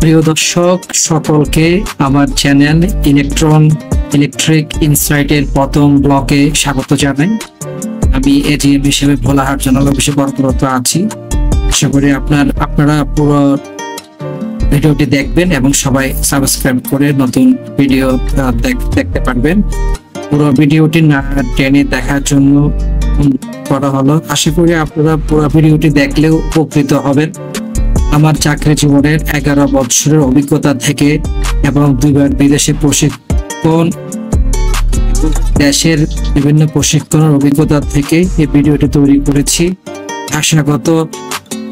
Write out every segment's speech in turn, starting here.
প্রিয় দর্শক সকলকে আমার চ্যানেল ইলেকট্রিক ইনসাইটের প্রথম ব্লকে স্বাগত জানাই। আমি এজিএম হিসেবে ভোলাহাট জোনাল অফিসে কর্মরত আছি। আশা করি আপনারা পুরো ভিডিওটি দেখবেন এবং সবাই সাবস্ক্রাইব করে নতুন ভিডিও দেখতে পারবেন। পুরো ভিডিওটি না টেনে দেখার জন্য করা হলো। আশা করি আপনারা পুরো ভিডিওটি দেখলেও উপকৃত হবেন। আমার চাকরি জীবনের 11 বছরের অভিজ্ঞতা থেকে এবং 2বার বিদেশে প্রশিক্ষণ, দেশের বিভিন্ন প্রশিক্ষণের অভিজ্ঞতা থেকে এই ভিডিওটি তৈরি করেছি। ভাষাগত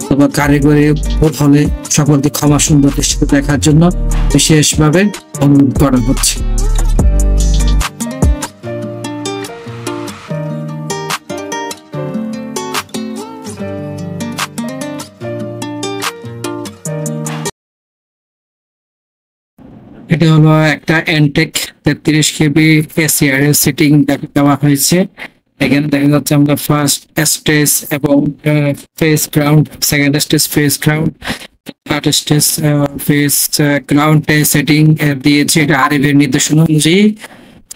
অথবা কারিগরি ভুল হলে সকলকে ক্ষমা সুন্দর দৃষ্টিতে দেখার জন্য বিশেষভাবে অনুরোধ করা হচ্ছে। এটা হলো একটা এনটেক 33 কেবি এসিআর এর সেটিং দেওয়া হয়েছে। এখানে দেখা যাচ্ছে আমরা ফার্স্ট স্টেজ এবং face ground, second stage face ground, third stage face ground setting দিয়েছে। এটা আরএফ এর নির্দেশনা অনুযায়ী।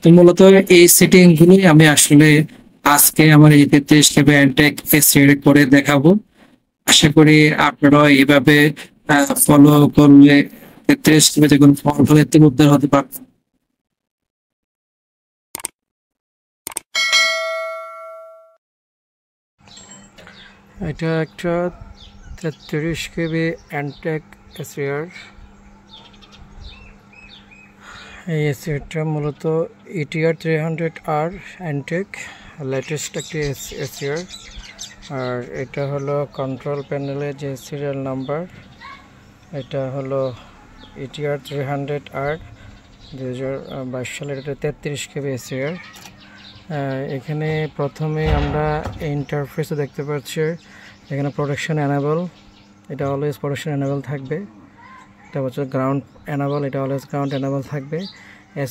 তো মূলত এই সেটিং গুলি আমি আসলে আজকে আমার এই 33 কেবি এনটেক এসিআর করে দেখাবো। আশা করি আপনারা এইভাবে ফলো করলে 33 কেবি যখন ফল হলে থেকে উদ্ধার হতে পারবে। এটা একটা 33 কেবি এনটেক এসিআর। এই এসিআরটা মূলত ETR 300R এনটেক, লেটেস্ট একটি এসিআর। আর এটা হলো কন্ট্রোল প্যানেলের যে সিরিয়াল নাম্বার, এটা হলো ETR 300R 2022 সালের। এটা 33 কেবি এসিআর। এখানে প্রথমে আমরা ইন্টারফেসে দেখতে পাচ্ছি এখানে প্রোটেকশন এনেবল, এটা অলওয়েজ প্রোটেকশন এনেবল থাকবে। এটা হচ্ছে গ্রাউন্ড এনেবল, এটা অলওয়েজ গ্রাউন্ড এনেবল থাকবে।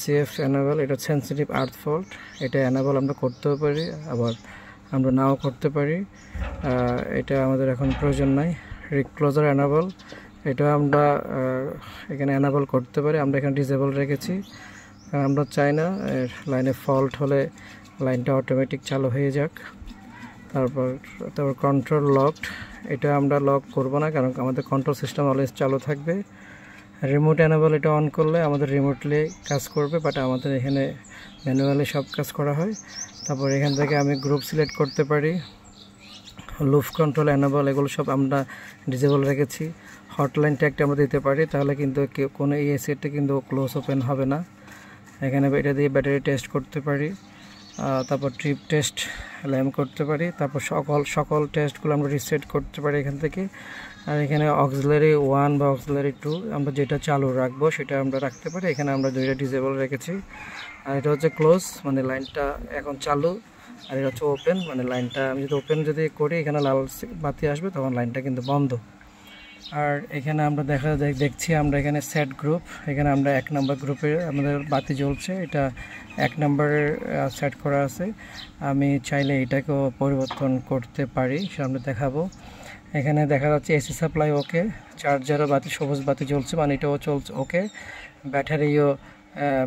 SEF এনেবল, এটা সেন্সিটিভ আর্থ ফল্ট, এটা এনেবল আমরা করতেও পারি আবার আমরা নাও করতে পারি। এটা আমাদের এখন প্রয়োজন নাই। রিক্লোজার এনেবল, এটা আমরা এখানে এনেবল করতে পারি, আমরা এখানে ডিসেবল রেখেছি কারণ আমরা চাই না লাইনে ফল্ট হলে লাইনটা অটোমেটিক চালু হয়ে যাক। তারপর কন্ট্রোল লকড, এটা আমরা লক করব না কারণ আমাদের কন্ট্রোল সিস্টেম অলওয়েজ চালু থাকবে। রিমোট এনেবল, এটা অন করলে আমাদের রিমোটলি কাজ করবে, বাট আমাদের এখানে ম্যানুয়ালি সব কাজ করা হয়। তারপর এখান থেকে আমি গ্রুপ সিলেক্ট করতে পারি। লুপ কন্ট্রোল এনেবল, এগুলো সব আমরা ডিসেবল রেখেছি। হটলাইন ট্যাগটা আমরা দিতে পারি, তাহলে কিন্তু কোনো এসিআরটা কিন্তু ক্লোজ ওপেন হবে না। এখানে এটা দিয়ে ব্যাটারি টেস্ট করতে পারি, তারপর ট্রিপ টেস্ট ল্যাম্প করতে পারি, তারপর সকল টেস্টগুলো আমরা রিসেট করতে পারি এখান থেকে। আর এখানে অক্সিলারি 1 বা অক্সিলারি 2 আমরা যেটা চালু রাখবো সেটা আমরা রাখতে পারি। এখানে আমরা 2টা ডিসেবল রেখেছি। আর এটা হচ্ছে ক্লোজ, মানে লাইনটা এখন চালু। আর এটা হচ্ছে ওপেন, মানে লাইনটা আমি যদি ওপেন করি এখানে লাল বাতি আসবে, তখন লাইনটা কিন্তু বন্ধ। আর এখানে আমরা দেখছি আমরা এখানে সেট গ্রুপ, এখানে আমরা 1 নম্বর গ্রুপে আমাদের বাতি জ্বলছে, এটা 1 নম্বরের সেট করা আছে। আমি চাইলে এটাকেও পরিবর্তন করতে পারি, সামনে দেখাবো। এখানে দেখা যাচ্ছে এসি সাপ্লাই ওকে, চার্জারও বাতি সবুজ বাতি জ্বলছে, মানে এটাও চলছে ওকে।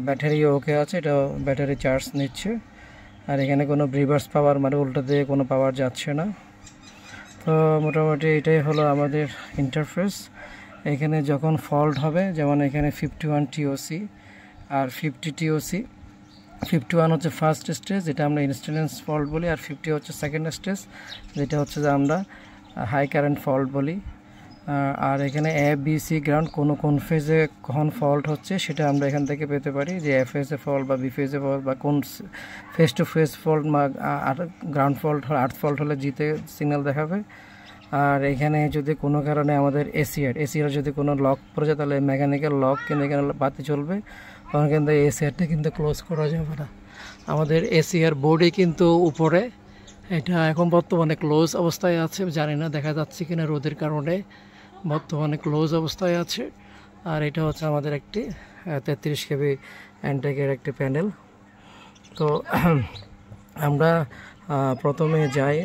ব্যাটারিও ওকে আছে, এটাও ব্যাটারি চার্জ নিচ্ছে। আর এখানে কোনো রিভার্স পাওয়ার, মানে উল্টো দিয়ে কোনো পাওয়ার যাচ্ছে না। তো মোটামুটি এটাই হলো আমাদের ইন্টারফেস। এখানে যখন ফল্ট হবে, যেমন এখানে 51 TOC আর 50 TOC। 51 হচ্ছে ফার্স্ট স্টেজ, যেটা আমরা ইনস্ট্যান্স ফল্ট বলি, আর 50 হচ্ছে সেকেন্ড স্টেজ, যেটা হচ্ছে যে আমরা হাই কারেন্ট ফল্ট বলি। আর এখানে ABC গ্রাউন্ড, কোন ফেজে কখন ফল্ট হচ্ছে সেটা আমরা এখান থেকে পেতে পারি, যে FSA ফল্ট বা BFSA ফল্ট বা কোন ফেস টু ফেস ফল্ট বা গ্রাউন্ড ফল্ট, আর্থ ফল্ট হলে জিতে সিগন্যাল দেখাবে। আর এখানে যদি কোনো কারণে আমাদের এসিআর যদি কোনো লক পড়ে যায়, তাহলে মেকানিক্যাল লক কিন্তু এখানে বাতি চলবে, তখন কিন্তু এসিআরটা কিন্তু ক্লোজ করা যাবে না। আমাদের এসিআর বোর্ডে কিন্তু উপরে এটা এখন বর্তমানে ক্লোজ অবস্থায় আছে, জানি না দেখা যাচ্ছে কিনা রোদের কারণে, বর্তমানে ক্লোজ অবস্থায় আছে। আর এটা হচ্ছে আমাদের একটি 33 কেবি এনটেকের একটি প্যানেল। তো আমরা প্রথমে যাই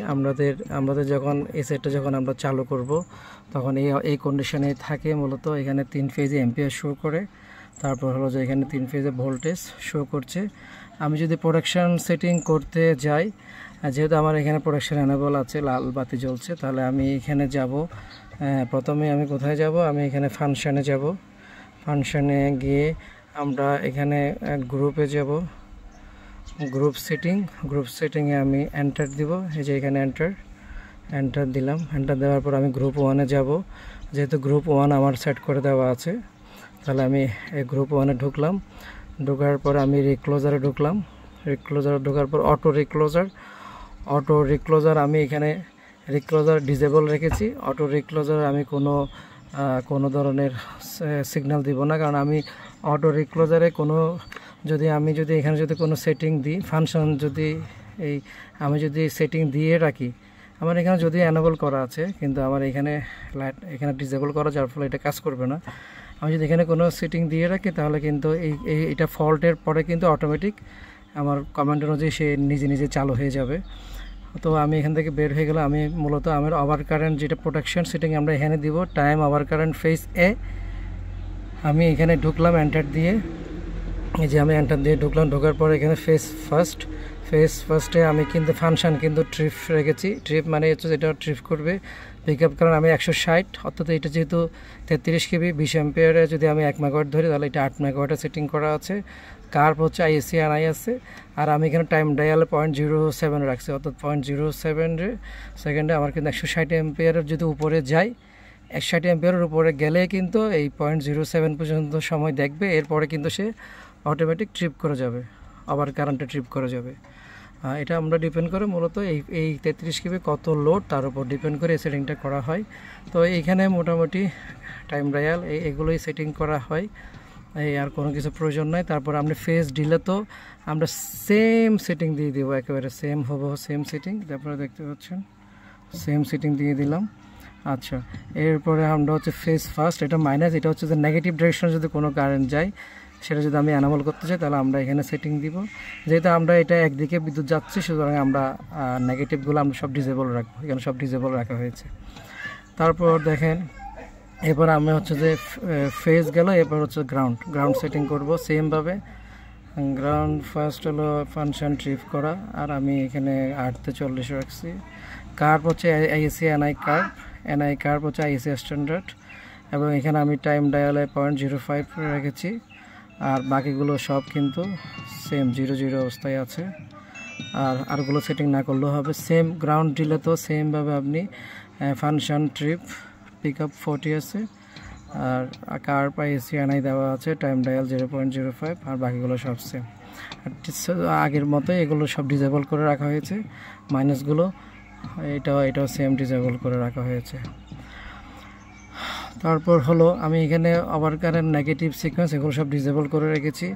আমাদের যখন এই সেটটা যখন আমরা চালু করব তখন এই কন্ডিশনে থাকে। মূলত এখানে 3 ফেজে এম্পিয়ার শো করে, তারপর হলো যে এখানে 3 ফেজে ভোল্টেজ শো করছে। আমি যদি প্রোডাকশন সেটিং করতে যাই, যেহেতু আমার এখানে প্রোডাকশন এনেবল আছে, লাল বাতি জ্বলছে, তাহলে আমি এখানে যাব। প্রথমে আমি কোথায় যাব? আমি এখানে ফাংশনে যাব। ফাংশনে গিয়ে আমরা এখানে গ্রুপে যাব, গ্রুপ সেটিংয়ে আমি এন্টার দিব। এই যে এখানে এন্টার দিলাম। এন্টার দেওয়ার পর আমি গ্রুপ 1-এ যাব। যেহেতু গ্রুপ 1 আমার সেট করে দেওয়া আছে, তাহলে আমি এই গ্রুপ 1-এ ঢুকলাম। ঢোকার পর আমি রিক্লোজারে ঢুকলাম। রিক্লোজারে ঢোকার পর অটো রিক্লোজার আমি এখানে রিক্লোজার ডিসেবল রেখেছি। অটো রিক্লোজার আমি কোনো ধরনের সিগন্যাল দিব না, কারণ আমি অটো রিক্লোজারে আমি যদি এখানে কোনো সেটিং দিই, ফাংশন আমি যদি সেটিং দিয়ে রাখি, আমার এখানে যদি এনেবল করা আছে, কিন্তু আমার এখানে ডিসেবল করা, যার ফলে এটা কাজ করবে না। আমি যদি এখানে কোনো সেটিং দিয়ে রাখি, তাহলে কিন্তু এটা ফল্টের পরে কিন্তু অটোমেটিক আমার কমান্ড অনুযায়ী সে নিজে চালু হয়ে যাবে। তো আমি এখান থেকে বের হয়ে গেলাম। আমি মূলত আমার ওভার কারেন্ট যেটা প্রোটেকশন সেটিং আমরা এখানে দিব, টাইম ওভার কারেন্ট ফেজ এ। আমি এখানে ঢুকলাম এন্টার দিয়ে। এই যে আমি এন্টার দিয়ে ঢুকলাম। ঢোকার পর এখানে ফেজ ফার্স্টে আমি কিন্তু ফাংশন ট্রিপ রেখেছি। ট্রিপ মানে হচ্ছে যেটা ট্রিপ করবে পিক আপ, কারণ আমি 160, অর্থাৎ এটা যেহেতু 33 কেবি 20 অ্যাম্পিয়ারে যদি আমি 1 মেগাওয়াট ধরি, তাহলে এটা 8 মেগাওয়াটে সেটিং করা আছে। কার্ভ হচ্ছে ISCNI আছে। আর আমি এখানে টাইম ডায়ালে 0.07 রাখছি, অর্থাৎ 0.07 সেকেন্ডে আমার কিন্তু 160 অ্যাম্পিয়ারের যদি উপরে যায়, 160 অ্যাম্পিয়ারের উপরে গেলে কিন্তু এই 0.07 পর্যন্ত সময় দেখবে। এরপরে কিন্তু সে অটোমেটিক ট্রিপ করে যাবে, আবার কারেন্টে ট্রিপ করে যাবে। এটা আমরা ডিপেন্ড করে মূলত এই 33 কেবি কত লোড, তার উপর ডিপেন্ড করে এই সেটিংটা করা হয়। তো এইখানে মোটামুটি টাইম ডায়াল এগুলোই সেটিং করা হয়, আর কোনো কিছু প্রয়োজন নাই। তারপর আমরা ফেজ ডিলে তো আমরা সেম সেটিং দিয়ে দিব, একেবারে সেম সেটিং, আপনারা দেখতে পাচ্ছেন, সেম সেটিং দিয়ে দিলাম। আচ্ছা, এরপরে আমরা হচ্ছে ফেজ ফার্স্ট, এটা মাইনাস, এটা হচ্ছে যে নেগেটিভ ডিরেকশনে যদি কোনো কারেন্ট যায়, সেটা যদি আমি অ্যানাবল করতে চাই, তাহলে আমরা এখানে সেটিং দিব। যেহেতু আমরা এটা একদিকে বিদ্যুৎ যাচ্ছে, সুতরাং আমরা নেগেটিভগুলো আমরা সব ডিসেবল রাখবো, এখানে সব ডিসেবল রাখা হয়েছে। তারপর দেখেন, এরপর আমি হচ্ছে যে ফেজ গেল, এরপর হচ্ছে গ্রাউন্ড সেটিং করব সেমভাবে। গ্রাউন্ড ফার্স্ট হলো ফাংশন ট্রিপ করা, আর আমি এখানে 8-40 রাখছি। কার্ভ হচ্ছে ISCNI কার্ভ হচ্ছে ISC স্ট্যান্ডার্ড, এবং এখানে আমি টাইম ডায়ালে 0.05 রেখেছি। আর বাকিগুলো সব কিন্তু সেম 00 অবস্থায় আছে। আরগুলো সেটিং না করলেও হবে। সেম গ্রাউন্ড দিলে তো সেমভাবে আপনি ফাংশন ট্রিপ পিক আপ 40 আছে, আর কার্ভ ISCNI দেওয়া আছে, টাইম ডায়াল 0.05, আর বাকিগুলো সব সেম। আগের মতো এগুলো সব ডিসেবল করে রাখা হয়েছে। মাইনাসগুলো এটাও সেম ডিসেবল করে রাখা হয়েছে। তারপর হলো আমি এখানে ওভার কারেন্ট নেগেটিভ সিকোয়েন্স এগুলো সব ডিসেবল করে রেখেছি।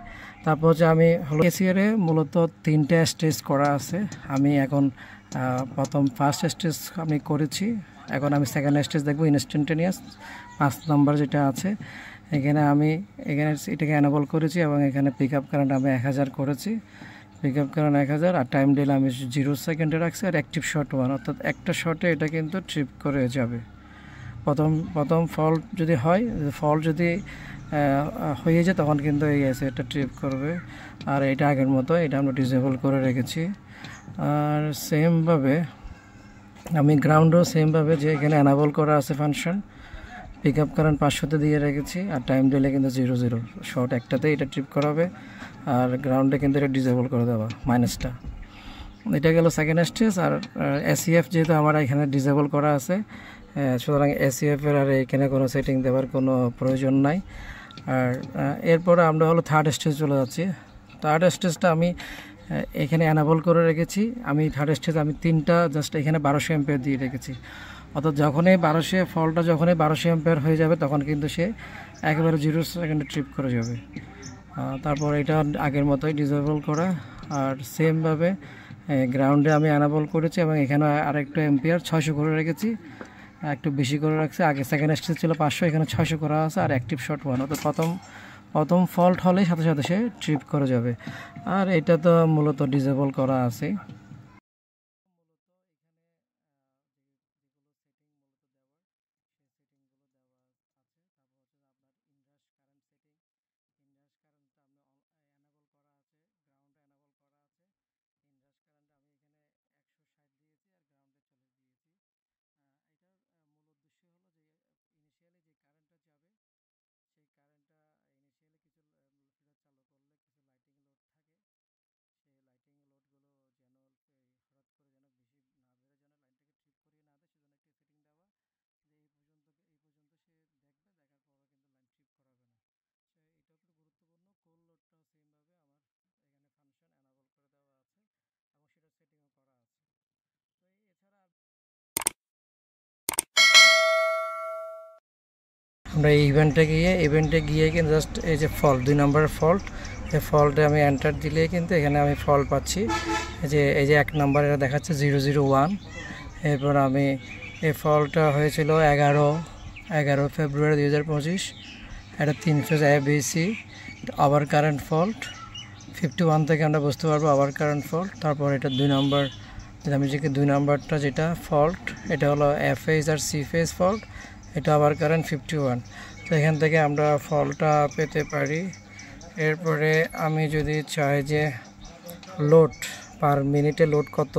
তারপর হচ্ছে আমি হলো এসিআরে মূলত 3টা স্টেজ করা আছে। আমি এখন ফার্স্ট স্টেজ আমি করেছি, এখন আমি সেকেন্ড স্টেজ দেখবো, ইনস্ট্যান্টেনিয়াস 5 নম্বর যেটা আছে। এখানে এটাকে অ্যানাবল করেছি, এবং এখানে পিক আপ কারেন্ট আমি 1000 করেছি, পিক আপ কারেন্ট 1000, আর টাইম ডিলে আমি 0 সেকেন্ডে রাখছি, আর অ্যাক্টিভ শট 1, অর্থাৎ একটা শটে এটা কিন্তু ট্রিপ করে যাবে। প্রথম ফল্ট যদি হয়ে যায়, তখন কিন্তু এই এটা ট্রিপ করবে। আর এটা আগের মতো এটা আমরা ডিসেবল করে রেখেছি। আর সেমভাবে আমি গ্রাউন্ডও সেমভাবে, যে এখানে অ্যানাবল করা আছে ফাংশন, পিক আপ কারেন্ট 500-তে দিয়ে রেখেছি, আর টাইম ডিলে কিন্তু 00 শর্ট একটাতে এটা ট্রিপ করাবে, আর গ্রাউন্ডে কিন্তু এটা ডিসেবল করে দেওয়া মাইনাসটা। এটা গেল সেকেন্ড স্টেজ। আর SEF যেহেতু আমার এখানে ডিসেবল করা আছে, সুতরাং SEF-এর আর এখানে কোনো সেটিং দেওয়ার কোনো প্রয়োজন নাই। আর এরপরে আমরা হলো থার্ড স্টেজ চলে যাচ্ছি। থার্ড স্টেজটা আমি এখানে অ্যানাবল করে রেখেছি। আমি থার্ড স্টেজ 3টা জাস্ট এখানে 1200 অ্যাম্পিয়ার দিয়ে রেখেছি, অর্থাৎ যখনই 1200 অ্যাম্পিয়ার হয়ে যাবে, তখন কিন্তু সে একেবারে 0 সেকেন্ডে ট্রিপ করে যাবে। তারপর এটা আগের মতোই ডিসেবল করা। আর সেমভাবে গ্রাউন্ডে আমি অ্যানাবল করেছি, এবং এখানে আরেকটু অ্যাম্পিয়ার 600 করে রেখেছি, একটু বেশি করে রাখছি। আগে সেকেন্ড স্টেজ ছিল 500, এখানে 600 করা আছে, আর অ্যাক্টিভ শট 1, অর্থাৎ প্রথম ফল্ট হলে সাথে সাথে সে ট্রিপ করে যাবে। আর এটা তো মূলত ডিসেবল করা আছে, আমরা এই ইভেন্টে গিয়ে কিন্তু জাস্ট এই যে ফল্ট 2 নম্বরের ফল্ট, এই ফল্টে আমি এন্টার দিলে কিন্তু এখানে আমি ফল্ট পাচ্ছি। এই যে 1 নম্বর এটা দেখাচ্ছে 001। এরপর আমি এই ফল্টটা হয়েছিল 11 ফেব্রুয়ারি 2025। এটা 3 ফেজ ABC আবার কারেন্ট ফল্ট। 51 থেকে আমরা বুঝতে পারবো আবার কারেন্ট ফল্ট। তারপর এটা 2 নম্বর, আমি যে 2 নম্বরটা যেটা ফল্ট এটা হলো F ফেজ আর C ফেজ ফল্ট, এটা আবার কারেন্ট 51। তো এখান থেকে আমরা ফল্টটা পেতে পারি। এরপরে আমি যদি চাই যে লোড পার মিনিটে লোড কত,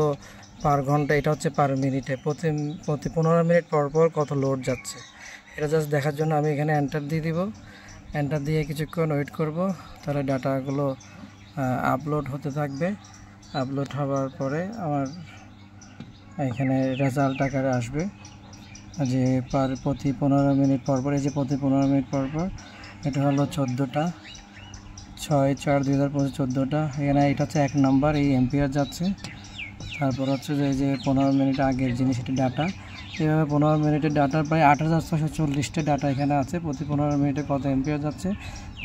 পার ঘন্টা, এটা হচ্ছে পার মিনিটে, প্রতি 15 মিনিট পর পর কত লোড যাচ্ছে, এটা জাস্ট দেখার জন্য আমি এখানে এন্টার দিয়ে দিব। এন্টার দিয়ে কিছুক্ষণ ওয়েট করব, তাহলে ডাটাগুলো আপলোড হতে থাকবে। আপলোড হওয়ার পরে আমার এখানে রেজাল্ট আকারে আসবে যে প্রতি 15 মিনিট পর পর, এই যে প্রতি 15 মিনিট পর পর এটা হলো 14টা 6/4/2025 14টা। এখানে এটা হচ্ছে 1 নাম্বার, এই এম্পিয়ার যাচ্ছে। তারপর হচ্ছে যে এই যে 15 মিনিট আগের জিনিস, এটা ডাটা। এইভাবে 15 মিনিটের ডাটার প্রায় 8640টা ডাটা এখানে আছে। প্রতি 15 মিনিটে কত এম্পিয়ার যাচ্ছে,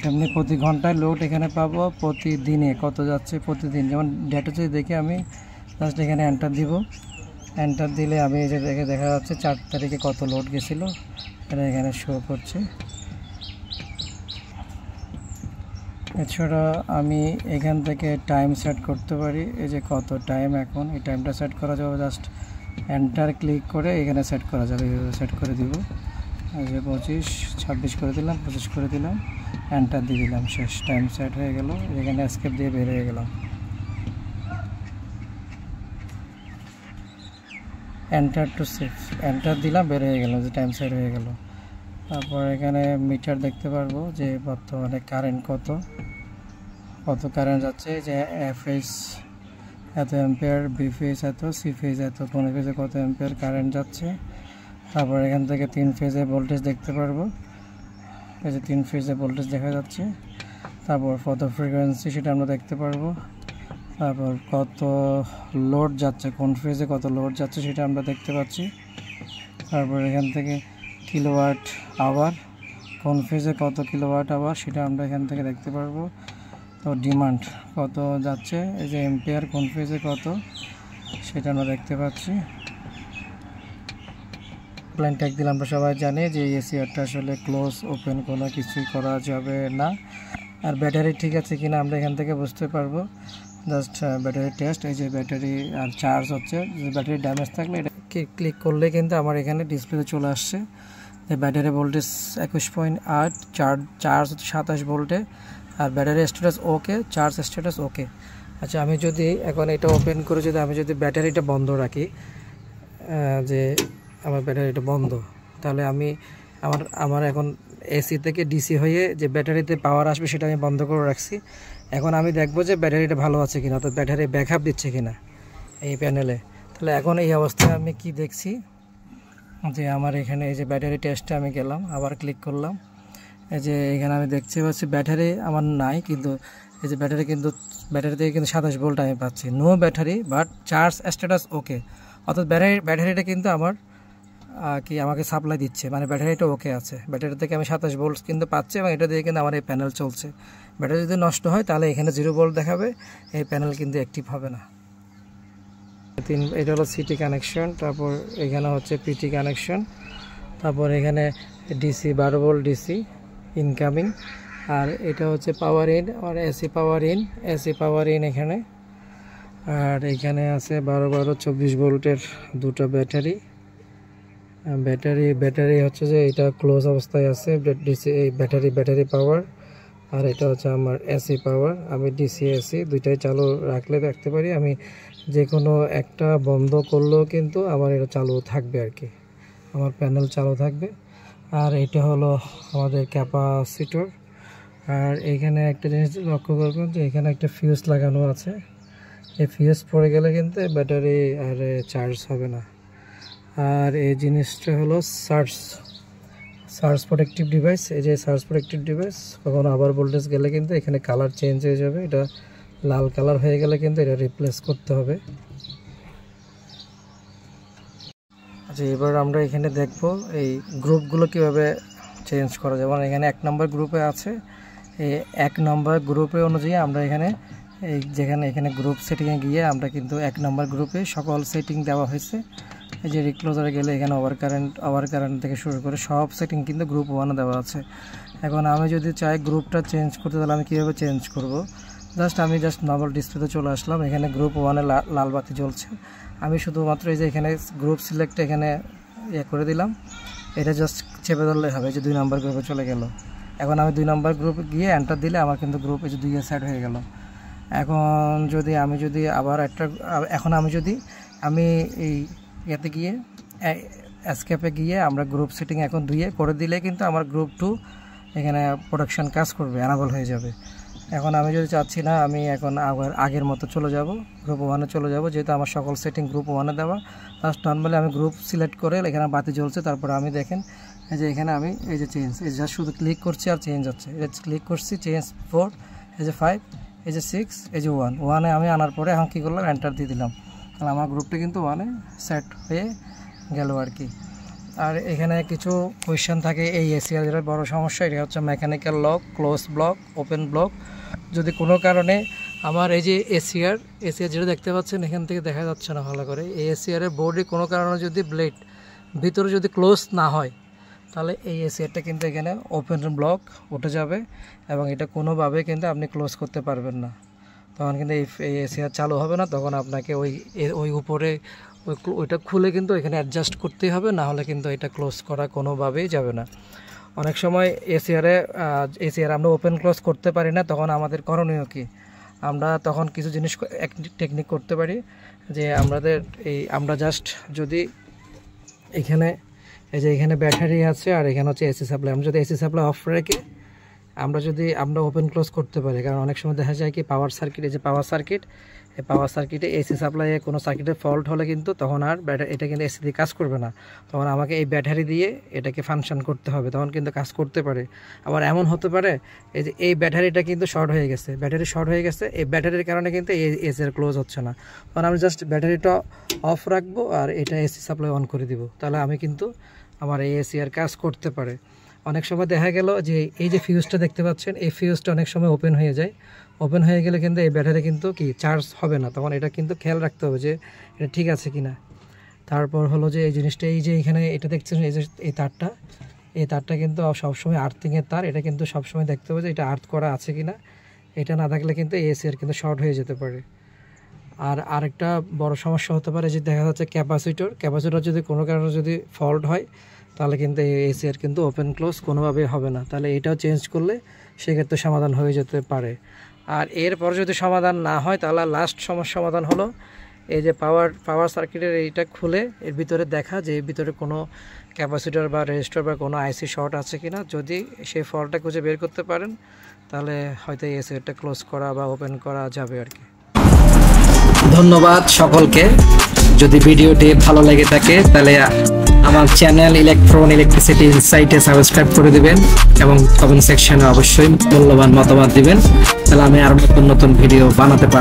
তেমনি প্রতি ঘন্টায় লোড এখানে পাবো, প্রতিদিনে কত যাচ্ছে প্রতিদিন। যেমন ডেটা যদি দেখে আমি জাস্ট এখানে এন্টার দিব। এন্টার দিলে আমি এই যে দেখা যাচ্ছে 4 তারিখে কত লোড গেছিলো, এটা এখানে শো করছে। এছাড়া আমি এখান থেকে টাইম সেট করতে পারি, এই যে কত টাইম এখন, এই টাইমটা সেট করা যাবে। জাস্ট এন্টার ক্লিক করে এখানে সেট করা যাবে, সেট করে দিব। এই যে 26 করে দিলাম, 25 করে দিলাম, এন্টার দিয়ে দিলাম, শেষ, টাইম সেট হয়ে গেল। এখানে এসকেপ দিয়ে বের হয়ে গেলাম, এন্টার টু সেভ, এন্টার দিলাম, বের হয়ে গেল, যে টাইম সেট হয়ে গেল। তারপর এখানে মিটার দেখতে পারবো যে বর্তমানে কারেন্ট কত কারেন্ট যাচ্ছে, যে F ফেজ এত এম্পিয়ার, B ফেজ এত, C ফেজ এত, কোন ফেজে কত এম্পিয়ার কারেন্ট যাচ্ছে। তারপর এখান থেকে 3 ফেজে ভোল্টেজ দেখতে পারবো, এই যে 3 ফেজে ভোল্টেজ দেখা যাচ্ছে। তারপর কত ফ্রিকোয়েন্সি সেটা আমরা দেখতে পারবো। তারপর কত লোড যাচ্ছে, কোন ফেজে কত লোড যাচ্ছে সেটা আমরা দেখতে পাচ্ছি। তারপর এখান থেকে কিলোওয়াট আওয়ার, কোন ফেজে কত কিলোওয়াট আওয়ার সেটা আমরা এখান থেকে দেখতে পারবো। তো ডিমান্ড কত যাচ্ছে, এই যে এম্পিয়ার কোন ফেজে কত সেটা আমরা দেখতে পাচ্ছি। প্ল্যান ট্যাগ দিলে আমরা সবাই জানি যে এসিআরটা আসলে ক্লোজ, ওপেন কোনো কিছুই করা যাবে না। আর ব্যাটারি ঠিক আছে কিনা আমরা এখান থেকে বুঝতে পারবো। জাস্ট ব্যাটারি টেস্ট, এই যে ব্যাটারি আর চার্জ হচ্ছে, যে ব্যাটারি ড্যামেজ থাকলে এটা ক্লিক করলে কিন্তু আমার এখানে ডিসপ্লেতে চলে আসছে যে ব্যাটারি ভোল্টেজ 21.8, চার্জ হচ্ছে 27 ভোল্টে, আর ব্যাটারি স্ট্যাটাস ওকে, চার্জ স্ট্যাটাস ওকে। আচ্ছা, আমি যদি এখন এটা ওপেন করে যদি আমি যদি ব্যাটারিটা বন্ধ রাখি, যে আমার ব্যাটারিটা বন্ধ, তাহলে আমি আমার এখন এসি থেকে ডিসি হয়ে যে ব্যাটারিতে পাওয়ার আসবে সেটা আমি বন্ধ করে রাখছি। এখন আমি দেখবো যে ব্যাটারিটা ভালো আছে কিনা, অর্থাৎ ব্যাটারি ব্যাকআপ দিচ্ছে কিনা এই প্যানেলে। তাহলে এখন এই অবস্থায় আমি কি দেখছি যে আমার এখানে এই যে ব্যাটারি টেস্টে আমি গেলাম, আবার ক্লিক করলাম, এই যে এখানে আমি দেখতে পাচ্ছি ব্যাটারি আমার নাই, কিন্তু এই যে ব্যাটারি থেকে কিন্তু 27 ভোল্ট আমি পাচ্ছি, no battery but charge status okay. অর্থাৎ ব্যাটারিটা কিন্তু আমার আমাকে সাপ্লাই দিচ্ছে, মানে ব্যাটারিটা ওকে আছে, ব্যাটারি থেকে আমি 27 ভোল্ট কিন্তু পাচ্ছি, এবং এটা দিয়ে কিন্তু আমার এই প্যানেল চলছে। ব্যাটারি যদি নষ্ট হয় তাহলে এখানে 0 ভোল্ট দেখাবে, এই প্যানেল কিন্তু অ্যাক্টিভ হবে না। এটা হলো সিটি কানেকশন, তারপর এখানে হচ্ছে পিটি কানেকশন, তারপর এখানে ডিসি 12 ভোল্ট ডিসি ইনকামিং, আর এটা হচ্ছে পাওয়ার ইন আর এসি পাওয়ার ইন এখানে। আর এখানে আছে 12 24 ভোল্টের দুটো ব্যাটারি হচ্ছে যে এটা ক্লোজ অবস্থায় আছে, ডিসি এই ব্যাটারি পাওয়ার, আর এটা হচ্ছে আমার এসি পাওয়ার। আমি ডিসি এসি দুইটাই চালু রাখলে দেখতে পারি, আমি যে কোনো একটা বন্ধ করলেও কিন্তু আমার এটা চালু থাকবে আর কি, আমার প্যানেল চালু থাকবে। আর এটা হলো আমাদের ক্যাপাসিটর। আর এখানে একটা জিনিস লক্ষ্য করবেন যে এখানে একটা ফিউজ লাগানো আছে, এই ফিউজ পড়ে গেলে কিন্তু ব্যাটারি আর চার্জ হবে না। আর এই জিনিসটা হলো সার্চ প্রোটেক্টিভ ডিভাইস, এই যে সার্চ প্রোটেক্টিভ ডিভাইস, কখনো আবার ভোল্টেজ গেলে কিন্তু এখানে কালার চেঞ্জ হয়ে যাবে, এটা লাল কালার হয়ে গেলে কিন্তু এটা রিপ্লেস করতে হবে। আচ্ছা, এবার আমরা এখানে দেখব এই গ্রুপগুলো কিভাবে চেঞ্জ করা যেমন এখানে 1 নম্বর গ্রুপে আছে, এই 1 নম্বর গ্রুপে অনুযায়ী আমরা এখানে এখানে গ্রুপ সেটিংয়ে গিয়ে আমরা কিন্তু 1 নম্বর গ্রুপে সকল সেটিং দেওয়া হয়েছে। এই যে রিক্লোজারে গেলে এখানে ওভার কারেন্ট থেকে শুরু করে সব সেটিং কিন্তু গ্রুপ 1 দেওয়া আছে। এখন আমি যদি চাই গ্রুপটা চেঞ্জ করতে, তাহলে আমি কীভাবে চেঞ্জ করব? আমি নর্মাল ডিসপ্লেতে চলে আসলাম, এখানে গ্রুপ 1-এ লাল বাতি জ্বলছে। আমি শুধুমাত্র এই যে এখানে গ্রুপ সিলেক্ট এখানে করে দিলাম, এটা জাস্ট চেপে ধরলে হবে যে 2 নম্বর গ্রুপে চলে গেল। এখন আমি 2 নম্বর গ্রুপে গিয়ে এন্টার দিলে আমার কিন্তু গ্রুপ এই যে 2 সেট হয়ে গেল। এখন আমি যদি আবার আমি এই ইয়াতে গিয়ে এসকেপে গিয়ে আমরা গ্রুপ সেটিং এখন 2 করে দিলে কিন্তু আমার গ্রুপ 2 এখানে প্রোডাকশন কাজ করবে, অ্যানাবল হয়ে যাবে। এখন আমি যদি চাচ্ছি না, আমি এখন আগের মতো চলে যাব, গ্রুপ 1-এ চলে যাব, যেহেতু আমার সকল সেটিং গ্রুপ 1-এ দেওয়া। ফার্স্ট নর্মালি আমি গ্রুপ সিলেক্ট করে এখানে বাতি জ্বলছে, তারপরে আমি দেখেন এই যে এখানে আমি এই যে চেঞ্জ, এই যে শুধু ক্লিক করছি আর চেঞ্জ হচ্ছে, ক্লিক করছি চেঞ্জ 4, এই যে 5, এই যে 6, এই যে 1-এ আমি আনার পরে এখন কী করলাম, এন্টার দিয়ে দিলাম, তাহলে আমার গ্রুপটা কিন্তু 1-এ সেট হয়ে গেল আর কি। আর এখানে কিছু কোয়েশ্চেন থাকে এই এসিআর, যেটা বড় সমস্যা, এটা হচ্ছে mechanical lock, close block, open block. যদি কোনো কারণে আমার এই যে এসিআর যেটা দেখতে পাচ্ছেন এখান থেকে দেখা যাচ্ছে না ভালো করে, এই এসিআরের বোর্ডে কোনো কারণে যদি ব্লেড ভিতরে যদি ক্লোজ না হয়, তাহলে এই এসিআরটা কিন্তু এখানে ওপেন ব্লক উঠে যাবে এবং এটা কোনোভাবে কিন্তু আপনি ক্লোজ করতে পারবেন না। তখন কিন্তু এই এসিআর চালু হবে না, তখন আপনাকে ওই উপরে ওইটা খুলে কিন্তু এখানে অ্যাডজাস্ট করতেই হবে, না হলে কিন্তু এটা ক্লোজ করা কোনোভাবেই যাবে না। অনেক সময় এসিআর আমরা ওপেন ক্লোজ করতে পারি না, তখন আমাদের করণীয় কি? আমরা তখন কিছু জিনিস টেকনিক করতে পারি, যে আমরা জাস্ট যদি এখানে এই যে এখানে ব্যাটারি আছে আর এখানে হচ্ছে এসি সাপ্লাই, আমরা যদি এসি সাপ্লাই অফ রেখে আমরা ওপেন ক্লোজ করতে পারি। কারণ অনেক সময় দেখা যায় কি পাওয়ার সার্কিট, এই যে পাওয়ার সার্কিটে এসি সাপ্লাইয়ে কোনো সার্কিটের ফল্ট হলে কিন্তু তখন আর এটা কিন্তু এসি দিয়ে কাজ করবে না, তখন আমাকে এই ব্যাটারি দিয়ে এটাকে ফাংশন করতে হবে, তখন কিন্তু কাজ করতে পারে। আবার এমন হতে পারে এই যে এই ব্যাটারিটা কিন্তু শর্ট হয়ে গেছে, এই ব্যাটারির কারণে কিন্তু এসির ক্লোজ হচ্ছে না, তখন আমি জাস্ট ব্যাটারিটা অফ রাখবো আর এটা এসি সাপ্লাই অন করে দিব, তাহলে আমি কিন্তু আমার এই এসি আর কাজ করতে পারে। অনেক সময় দেখা গেল যে এই যে ফিউজটা দেখতে পাচ্ছেন, এই ফিউজটা অনেক সময় ওপেন হয়ে যায়, ওপেন হয়ে গেলে কিন্তু এই ব্যাটারি কিন্তু চার্জ হবে না, তখন এটা কিন্তু খেয়াল রাখতে হবে যে এটা ঠিক আছে কিনা। তারপর হলো যে এই জিনিসটা, এই যে এখানে এটা দেখছেন এই যে এই তারটা কিন্তু সবসময় আর্থিংয়ের তার, এটা কিন্তু সবসময় দেখতে হবে যে এটা আর্থ করা আছে কিনা, এটা না থাকলে কিন্তু এসিআর কিন্তু শর্ট হয়ে যেতে পারে। আর আরেকটা বড় সমস্যা হতে পারে যে দেখা যাচ্ছে ক্যাপাসিটর যদি কোনো কারণে যদি ফল্ট হয়, তাহলে কিন্তু এই এসিআর কিন্তু ওপেন ক্লোজ কোনোভাবেই হবে না, তাহলে এটাও চেঞ্জ করলে সেক্ষেত্রে সমাধান হয়ে যেতে পারে। আর এরপর যদি সমাধান না হয়, তাহলে লাস্ট সমাধান হলো এই যে পাওয়ার সার্কিটের এইটা খুলে এর ভিতরে দেখা যে এর ভিতরে কোনো ক্যাপাসিটর বা রেজিস্টর বা কোনো আইসি শর্ট আছে কিনা, যদি সেই ফল্টটা খুঁজে বের করতে পারেন, তাহলে হয়তো এই এসিআরটা ক্লোজ করা বা ওপেন করা যাবে আর কি। ধন্যবাদ সকলকে। যদি ভিডিওটি ভালো লেগে থাকে তাহলে আমার চ্যানেল ইলেকট্রিসিটি ইনসাইটে সাবস্ক্রাইব করে দিবেন এবং কমেন্ট সেকশনে অবশ্যই মূল্যবান মতামত দিবেন, তাহলে আমি আরো নতুন ভিডিও বানাতে পারবো।